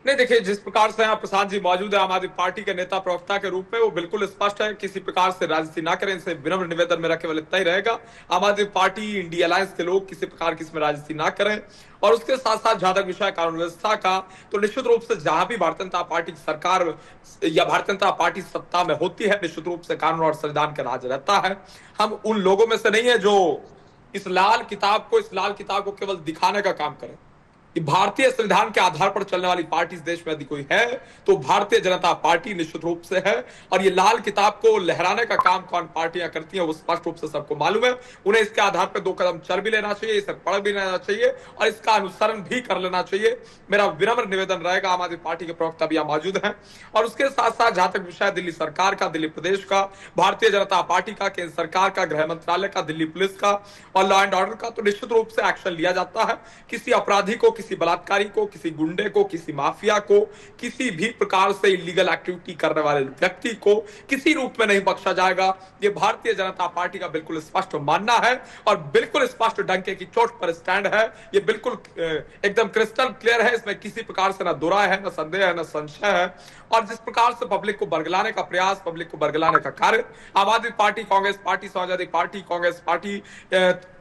नहीं, देखिए, जिस प्रकार से यहाँ प्रशांत जी मौजूद है आम आदमी पार्टी के नेता प्रवक्ता के रूप में, वो बिल्कुल स्पष्ट है, किसी प्रकार से राजनीति ना करें। इनसे विनम्र निवेदन मेरा केवल इतना ही रहेगा, आम आदमी पार्टी इंडिया अलायंस के लोग किसी प्रकार की इसमें राजनीति ना करें। और उसके साथ साथ जहां तक विषय कानून व्यवस्था का, तो निश्चित रूप से जहां भी भारतीय जनता पार्टी की सरकार या भारतीय जनता पार्टी सत्ता में होती है, निश्चित रूप से कानून और संविधान का राज रहता है। हम उन लोगों में से नहीं है जो इस लाल किताब को केवल दिखाने का काम करें कि भारतीय संविधान के आधार पर चलने वाली पार्टी इस देश में यदि कोई है तो भारतीय जनता पार्टी निश्चित रूप से है। और ये लाल किताब को लहराने का काम कौन पार्टियां करती हैं वो स्पष्ट रूप से सबको मालूम है। उन्हें इसके आधार पर दो कदम चल भी लेना चाहिए, इसे पढ़ भी लेना चाहिए और इसका अनुसरण भी कर लेना चाहिए। मेरा विनम्र निवेदन रहेगा, आम आदमी पार्टी के प्रवक्ता भी यहाँ मौजूद हैं। और उसके साथ साथ जहां तक विषय दिल्ली सरकार का, दिल्ली प्रदेश का, भारतीय जनता पार्टी का, केंद्र सरकार का, गृह मंत्रालय का, दिल्ली पुलिस का और लॉ एंड ऑर्डर का, तो निश्चित रूप से एक्शन लिया जाता है। किसी अपराधी को, किसी बलात्कारी को, किसी गुंडे को, किसी माफिया को, किसी भी प्रकार से इलीगल एक्टिविटी करने वाले व्यक्ति को किसी रूप में नहीं बख्शा जाएगा। ये भारतीय जनता पार्टी का बिल्कुल स्पष्ट मानना है और बिल्कुल स्पष्ट डंके की चोट पर स्टैंड है। ये बिल्कुल एकदम क्रिस्टल क्लियर है, इसमें किसी प्रकार से ना दुराय है, ना संदेह है, ना संशय है। और जिस प्रकार से पब्लिक को बरगलाने का प्रयास, पब्लिक को बरगलाने का कार्य आम आदमी party, Congress party, Samajwadi party, Congress party,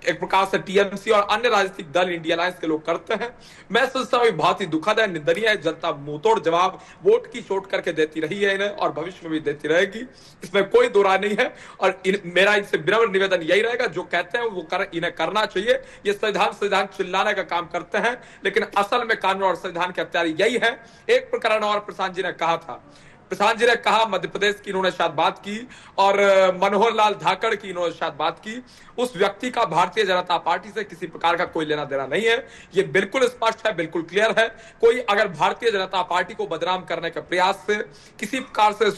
एक प्रकार से टीएमसी और अन्य राजनीतिक दल इंडिया अलायंस के लोग करते हैं, मैं सोचता हूँ बहुत ही दुखद है, निंदनीय है। जनता मुंहतोड़ जवाब वोट की चोट करके देती रही है इन्हें और भविष्य में भी देती रहेगी, इसमें कोई दो राय नहीं है। और मेरा इनसे विनम्र निवेदन यही रहेगा, जो कहते हैं वो इन्हें करना चाहिए। ये संविधान संविधान चिल्लाने का काम करते हैं, लेकिन असल में कानून और संविधान के हत्यारे यही है। एक प्रकरण और प्रशांत जी ने कहा था, प्रशांत जी ने कहा मध्य प्रदेश की इन्होंने शायद बात की और मनोहर लाल धाकड़ की इन्होंने शायद बात की। उस व्यक्ति का भारतीय जनता पार्टी से किसी प्रकार का कोई लेना देना नहीं है, ये बिल्कुल स्पष्ट है, बिल्कुल क्लियर है। कोई अगर भारतीय जनता पार्टी को बदनाम करने के प्रयास से किसी प्रकार से